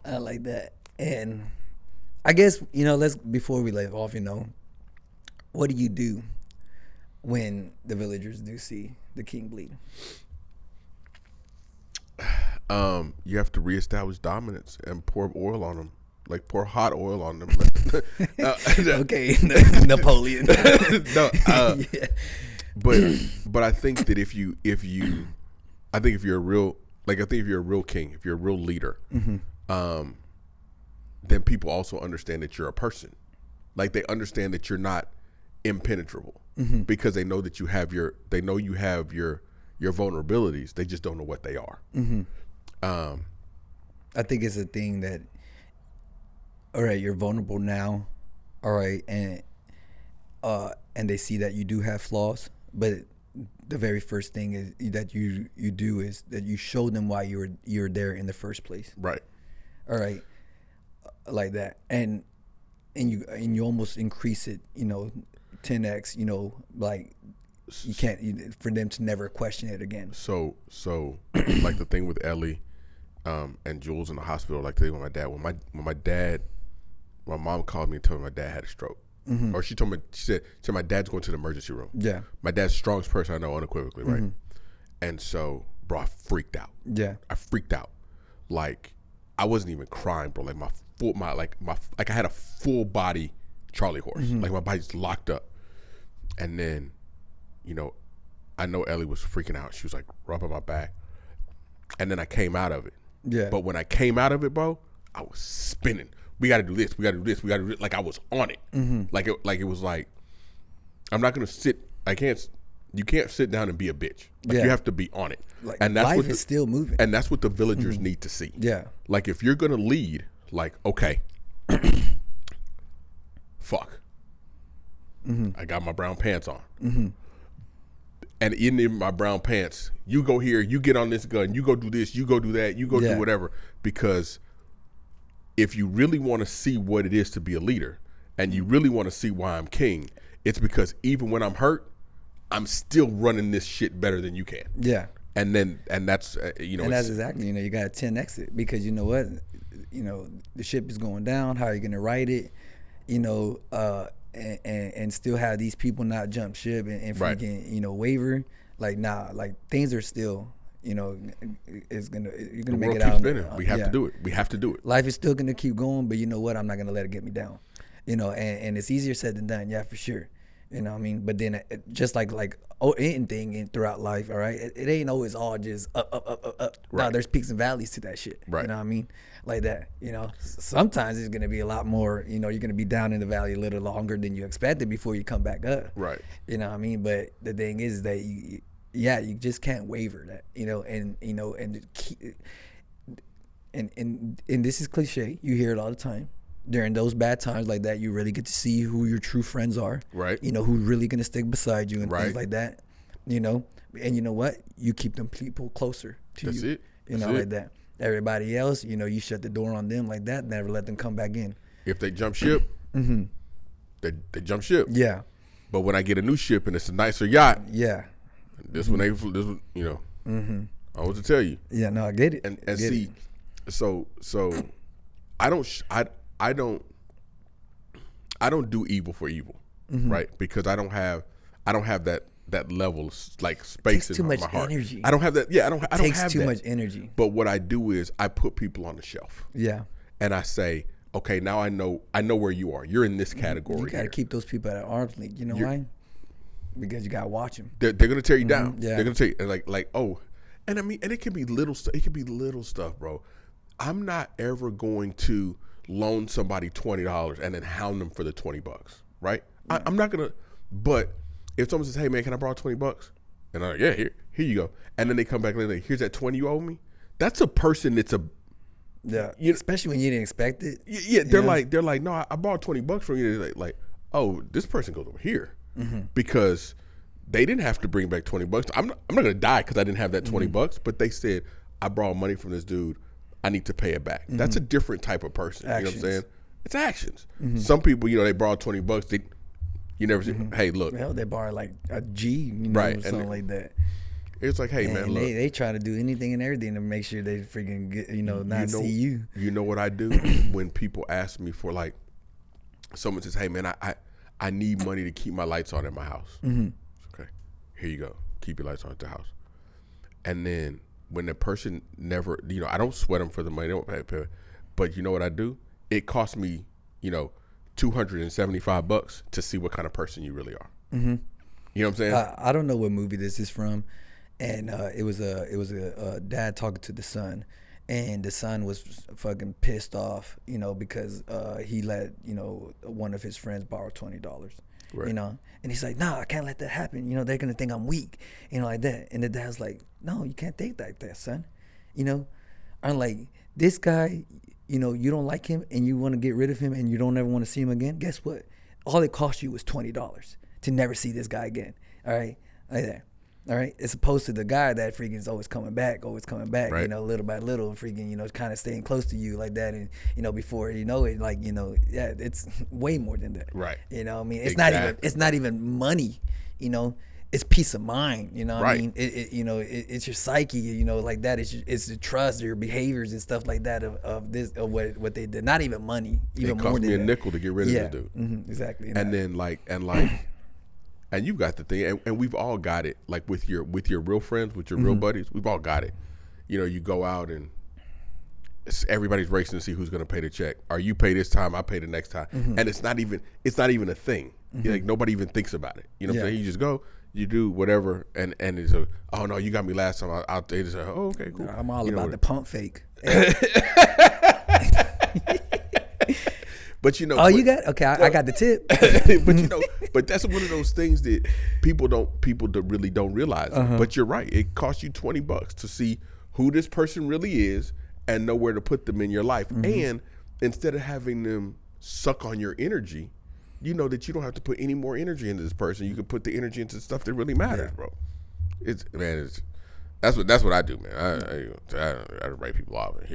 I like that. And I guess, let's, before we leave off, what do you do when the villagers do see the king bleed? You have to reestablish dominance and pour oil on them. Like pour hot oil on them. Okay, Napoleon. No, Yeah. but I think that if you're a real king, if you're a real leader, then people also understand that you're a person. Like they understand that you're not impenetrable because they know that you have your vulnerabilities. They just don't know what they are. I think it's a thing that, all right, you're vulnerable now, all right, and they see that you do have flaws, but the very first thing is that you do is that you show them why you're there in the first place. Right. All right, like that, and you almost increase it, 10x, like you can't for them to never question it again. So like the thing with Ellie and Jules in the hospital, like the thing with my dad. When my mom called me and told me my dad had a stroke. Or she said my dad's going to the emergency room. Yeah. My dad's the strongest person I know unequivocally, right? And so, bro, I freaked out. Yeah. I freaked out. Like I wasn't even crying, bro. Like I had a full body Charlie horse. Like my body's locked up. And then, I know Ellie was freaking out. She was like rubbing my back. And then I came out of it. Yeah. But when I came out of it, bro, I was spinning. We got to do this. We got to do this. We got to do this. Like I was on it. Like it was like, I'm not gonna sit. You can't sit down and be a bitch. Like you have to be on it. Like and that's life is still moving. And that's what the villagers need to see. Yeah. Like if you're gonna lead, like okay, fuck. I got my brown pants on. And in my brown pants, you go here, you get on this gun, you go do this, you go do that, you go do whatever. Because if you really want to see what it is to be a leader, and you really want to see why I'm king, it's because even when I'm hurt, I'm still running this shit better than you can. Yeah. And that's and that's exactly, you got to 10x it, because you know what, the ship is going down. How are you going to ride it? And still have these people not jump ship and freaking waver. Like like things are still you're gonna make it out. We have to do it. We have to do it. Life is still gonna keep going, but you know what? I'm not gonna let it get me down. And it's easier said than done. Yeah, for sure. You know what I mean? But then just like anything throughout life, all right, it ain't always all just up. Right. No, there's peaks and valleys to that shit. Right. You know what I mean? Like that. Sometimes it's gonna be a lot more. You're gonna be down in the valley a little longer than you expected before you come back up. Right. You know what I mean? But the thing is that you just can't waver that. And this is cliche. You hear it all the time. During those bad times like that, you really get to see who your true friends are. Right. Who's really gonna stick beside you and right. things like that. And you know what? You keep them people closer to That's you. It. Like that. Everybody else, you shut the door on them like that. Never let them come back in. If they jump ship, they jump ship. Yeah. But when I get a new ship and it's a nicer yacht, this one, I want to tell you. Yeah, no, I get it. And see, so I don't do evil for evil, right? Because I don't have that level like space in my heart. Energy. I don't have that. Yeah, I don't have too much energy. But what I do is I put people on the shelf. Yeah. And I say, okay, now I know where you are. You're in this category. You got to keep those people at arm's length. You know why? Because you got to watch them. They're going to tear you down. Yeah. They're going to tell you like, oh, and I mean, and it can be little stuff. It can be little stuff, bro. I'm not ever going to loan somebody $20 and then hound them for the $20, right? Yeah. I'm not going to, but if someone says, hey man, can I borrow $20? And I'm like, yeah, here you go. And then they come back and they're like, here's that 20 you owe me. That's a person that's especially when you didn't expect it. Yeah, they're like, no, I borrowed $20 from you. They're like, oh, this person goes over here because they didn't have to bring back $20. I'm not gonna die because I didn't have that $20, but they said I borrowed money from this dude. I need to pay it back. That's a different type of person. Actions. You know what I'm saying? It's actions. Some people, they borrowed $20. You never say, hey, look. Well, they borrow like a G, right. something like that. It's like, hey, man, look. They try to do anything and everything to make sure they freaking get, not see you. You know what I do when people ask me for, like, someone says, hey, man, I need money to keep my lights on at my house. Mm-hmm. Okay, here you go. Keep your lights on at the house. And then when the person never, I don't sweat them for the money. They don't pay, but you know what I do? It costs me, $275 to see what kind of person you really are. Mm-hmm. You know what I'm saying? I don't know what movie this is from, and it was a dad talking to the son, and the son was fucking pissed off, because he let one of his friends borrow $20, right. And he's like, nah, I can't let that happen. They're gonna think I'm weak, like that. And the dad's like, no, you can't think like that, son. I'm like, this guy, you don't like him and you want to get rid of him and you don't ever want to see him again. Guess what? All it cost you was $20 to never see this guy again. All right, like that. All right, as opposed to the guy that freaking is always coming back, right. Little by little, freaking, kind of staying close to you like that, and before you know it, like yeah, it's way more than that, right? It's exactly. not even money, it's peace of mind, right. I mean, it's your psyche, like that. It's the trust, your behaviors and stuff like that of what they did. Not even money, even more than that. It cost me a nickel to get rid of this dude. Mm-hmm, exactly. And then and you got the thing, and we've all got it. Like with your real friends, with your real buddies, we've all got it. You go out and everybody's racing to see who's going to pay the check. Or you pay this time, I pay the next time, and it's not even a thing. Like nobody even thinks about it. You know what I'm saying? You just go, you do whatever, and it's oh no, you got me last time. They just say, oh okay, cool. I'm all about the pump fake. But you got okay. I got the tip. But that's one of those things that people really don't realize. But you're right. It costs you $20 to see who this person really is and know where to put them in your life. And instead of having them suck on your energy, you know that you don't have to put any more energy into this person. You can put the energy into stuff that really matters, bro. That's what I do, man. I write people off.